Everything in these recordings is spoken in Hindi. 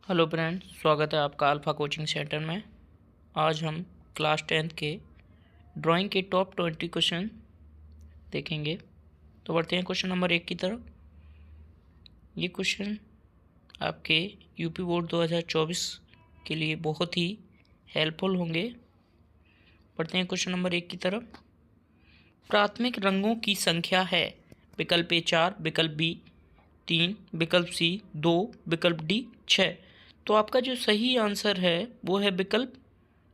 हेलो फ्रेंड्स, स्वागत है आपका अल्फ़ा कोचिंग सेंटर में। आज हम क्लास 10th के ड्राइंग के टॉप 20 क्वेश्चन देखेंगे। तो बढ़ते हैं क्वेश्चन नंबर 1 की तरफ। ये क्वेश्चन आपके यूपी बोर्ड 2024 के लिए बहुत ही हेल्पफुल होंगे। बढ़ते हैं क्वेश्चन नंबर 1 की तरफ। प्राथमिक रंगों की संख्या है। विकल्प ए 4, विकल्प बी 3, विकल्प सी 2, विकल्प डी 6। तो आपका जो सही आंसर है वो है विकल्प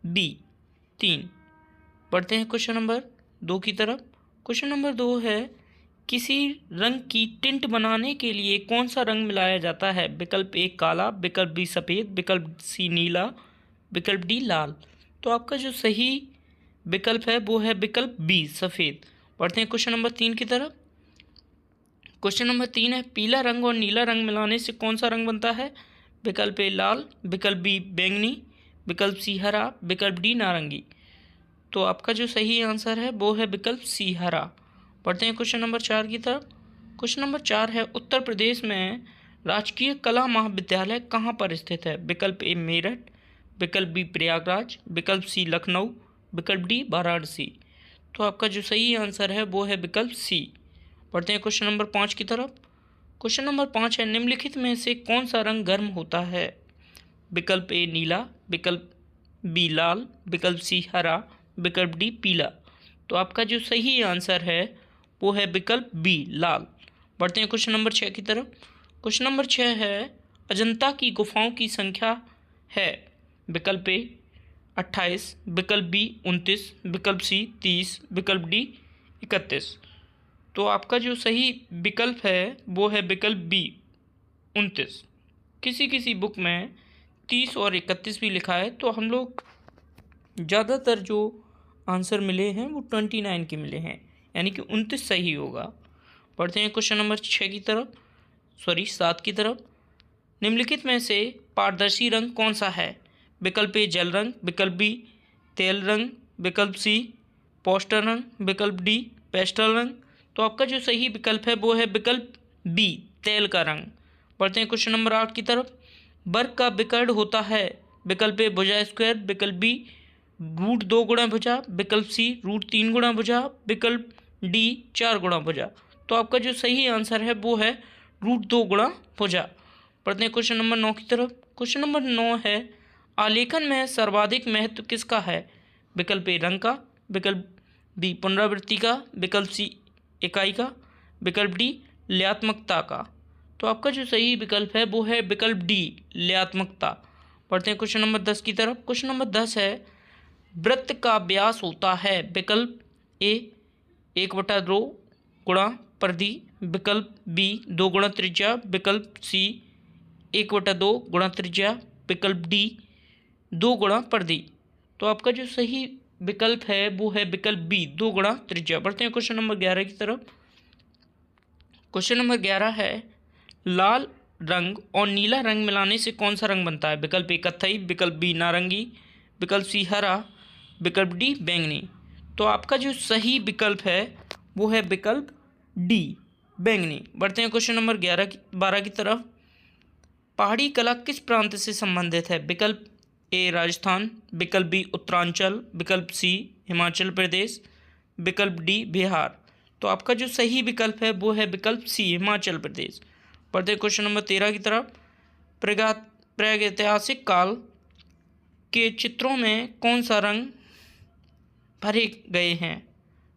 बी 3। बढ़ते हैं क्वेश्चन नंबर 2 की तरफ। क्वेश्चन नंबर 2 है, किसी रंग की टिंट बनाने के लिए कौन सा रंग मिलाया जाता है? विकल्प ए काला, विकल्प बी सफ़ेद, विकल्प सी नीला, विकल्प डी लाल। तो आपका जो सही विकल्प है वो है विकल्प बी सफ़ेद। बढ़ते हैं क्वेश्चन नंबर 3 की तरफ। क्वेश्चन नंबर 3 है, पीला रंग और नीला रंग मिलाने से कौन सा रंग बनता है? विकल्प ए लाल, विकल्प बी बैंगनी, विकल्प सी हरा, विकल्प डी नारंगी। तो आपका जो सही आंसर है वो है विकल्प सी हरा। पढ़ते हैं क्वेश्चन नंबर 4 की तरफ। क्वेश्चन नंबर 4 है, उत्तर प्रदेश में राजकीय कला महाविद्यालय कहाँ पर स्थित है? विकल्प ए मेरठ, विकल्प बी प्रयागराज, विकल्प सी लखनऊ, विकल्प डी वाराणसी। तो आपका जो सही आंसर है वो है विकल्प सी। पढ़ते हैं क्वेश्चन नंबर 5 की तरफ। क्वेश्चन नंबर 5 है, निम्नलिखित में से कौन सा रंग गर्म होता है? विकल्प ए नीला, विकल्प बी लाल, विकल्प सी हरा, विकल्प डी पीला। तो आपका जो सही आंसर है वो है विकल्प बी लाल। बढ़ते हैं क्वेश्चन नंबर 6 की तरफ। क्वेश्चन नंबर 6 है, अजंता की गुफाओं की संख्या है। विकल्प ए 28, विकल्प बी 29, विकल्प सी 30, विकल्प डी 31। तो आपका जो सही विकल्प है वो है विकल्प बी 29। किसी किसी बुक में 30 और 31 भी लिखा है, तो हम लोग ज़्यादातर जो आंसर मिले हैं वो 29 के मिले हैं, यानी कि 29 सही होगा। पढ़ते हैं क्वेश्चन नंबर 7 की तरफ। निम्नलिखित में से पारदर्शी रंग कौन सा है? विकल्प ए जल रंग, विकल्प बी तेल रंग, विकल्प सी पोस्टर रंग, विकल्प डी पेस्टल रंग। तो आपका जो सही विकल्प है वो है विकल्प बी तेल का रंग। बढ़ते हैं क्वेश्चन नंबर 8 की तरफ। वर्ग का विकर्ण होता है। विकल्प ए भुजा स्क्वायर, विकल्प बी रूट 2 गुणा भुजा, विकल्प सी रूट 3 गुणा भुजा, विकल्प डी 4 गुणा भुजा। तो आपका जो सही आंसर है वो है रूट 2 गुणा भुजा। पढ़ते हैं क्वेश्चन नंबर 9 की तरफ। क्वेश्चन नंबर 9 है, आलेखन में सर्वाधिक महत्व किसका है? विकल्प ए रंग का, विकल्प बी पुनरावृत्ति का, विकल्प सी इकाई का, विकल्प डी लयात्मकता का। तो आपका जो सही विकल्प है वो है विकल्प डी लयात्मकता। पढ़ते हैं क्वेश्चन नंबर 10 की तरफ। क्वेश्चन नंबर 10 है, वृत्त का व्यास होता है। विकल्प ए 1/2 गुणा परिधि, विकल्प बी 2 गुणा त्रिज्या, विकल्प सी 1/2 गुणा त्रिज्या, विकल्प डी 2 गुणा परिधि। तो आपका जो सही विकल्प है वो है विकल्प बी 2 गुणा त्रिज्या। बढ़ते हैं क्वेश्चन नंबर 11 की तरफ। क्वेश्चन नंबर 11 है, लाल रंग और नीला रंग मिलाने से कौन सा रंग बनता है? विकल्प ए कत्थई, विकल्प बी नारंगी, विकल्प सी हरा, विकल्प डी बैंगनी। तो आपका जो सही विकल्प है वो है विकल्प डी बैंगनी। बढ़ते हैं क्वेश्चन नंबर 12 की तरफ। पहाड़ी कला किस प्रांत से संबंधित है? विकल्प ए राजस्थान, विकल्प बी उत्तरांचल, विकल्प सी हिमाचल प्रदेश, विकल्प डी बिहार। तो आपका जो सही विकल्प है वो है विकल्प सी हिमाचल प्रदेश। पढ़ते क्वेश्चन नंबर 13 की तरफ। प्रागैतिहासिक काल के चित्रों में कौन सा रंग भरे गए हैं?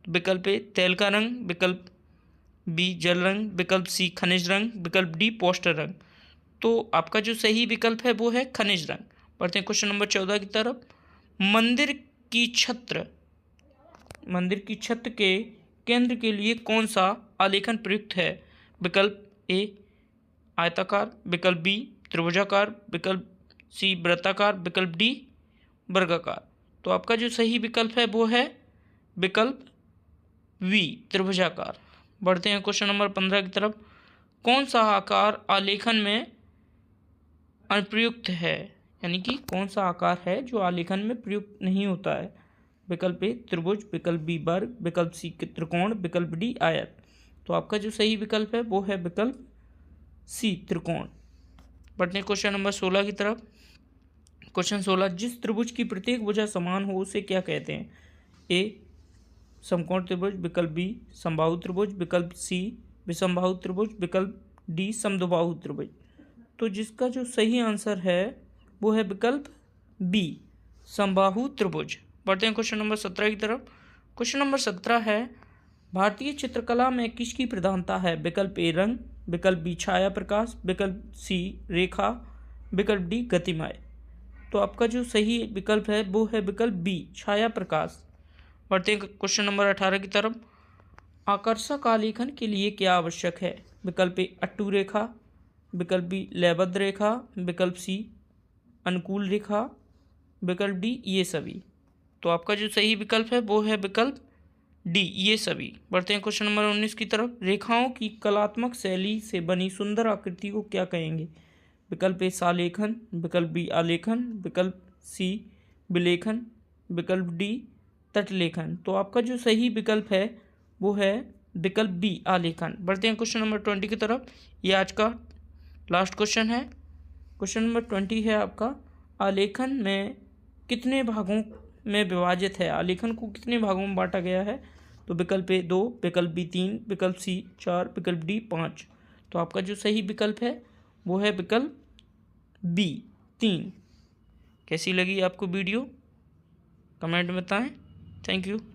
विकल्प ए तेल का रंग, विकल्प बी जल रंग, विकल्प सी खनिज रंग, विकल्प डी पोस्टर रंग। तो आपका जो सही विकल्प है वो है खनिज रंग। पढ़ते हैं क्वेश्चन नंबर 14 की तरफ। मंदिर की छत के केंद्र के लिए कौन सा आलेखन प्रयुक्त है? विकल्प ए आयताकार, विकल्प बी त्रिभुजाकार, विकल्प सी वृत्ताकार, विकल्प डी वर्गाकार। तो आपका जो सही विकल्प है वो है विकल्प वी त्रिभुजाकार। बढ़ते हैं क्वेश्चन नंबर 15 की तरफ। कौन सा आकार आलेखन में अनुप्रयुक्त है, यानी कि कौन सा आकार है जो आलेखन में प्रयुक्त नहीं होता है? विकल्प ए त्रिभुज, विकल्प बी वर्ग, विकल्प सी त्रिकोण, विकल्प डी आयत। तो आपका जो सही विकल्प है वो है विकल्प सी त्रिकोण। बढ़ते हैं क्वेश्चन नंबर 16 की तरफ। क्वेश्चन 16, जिस त्रिभुज की प्रत्येक भुजा समान हो उसे क्या कहते हैं? ए समकोण त्रिभुज, विकल्प बी समबाहु त्रिभुज, विकल्प सी विषमबाहु त्रिभुज, विकल्प डी समद्विबाहु त्रिभुज। तो जिसका जो सही आंसर है वो है विकल्प बी समबाहु त्रिभुज। बढ़ते हैं क्वेश्चन नंबर 17 की तरफ। क्वेश्चन नंबर 17 है, भारतीय चित्रकला में किसकी प्रधानता है? विकल्प ए रंग, विकल्प बी छाया प्रकाश, विकल्प सी रेखा, विकल्प डी गतिमय। तो आपका जो सही विकल्प है वो है विकल्प बी छाया प्रकाश। बढ़ते हैं क्वेश्चन नंबर 18 की तरफ। आकर्षक आलेखन के लिए क्या आवश्यक है? विकल्प ए अट्टू रेखा, विकल्प बी लयबद्ध रेखा, विकल्प सी अनुकूल रेखा, विकल्प डी ये सभी। तो आपका जो सही विकल्प है वो है विकल्प डी ये सभी। बढ़ते हैं क्वेश्चन नंबर 19 की तरफ। रेखाओं की कलात्मक शैली से बनी सुंदर आकृति को क्या कहेंगे? विकल्प ए सालेखन, विकल्प बी आलेखन, विकल्प सी विलेखन, विकल्प डी तटलेखन। तो आपका जो सही विकल्प है वो है विकल्प बी आलेखन। बढ़ते हैं क्वेश्चन नंबर 20 की तरफ। ये आज का लास्ट क्वेश्चन है। क्वेश्चन नंबर 20 है आपका, आलेखन में कितने भागों में विभाजित है? आलेखन को कितने भागों में बांटा गया है? तो विकल्प ए 2, विकल्प बी 3, विकल्प सी 4, विकल्प डी 5। तो आपका जो सही विकल्प है वो है विकल्प बी 3। कैसी लगी आपको वीडियो? कमेंट में बताएं। Thank you.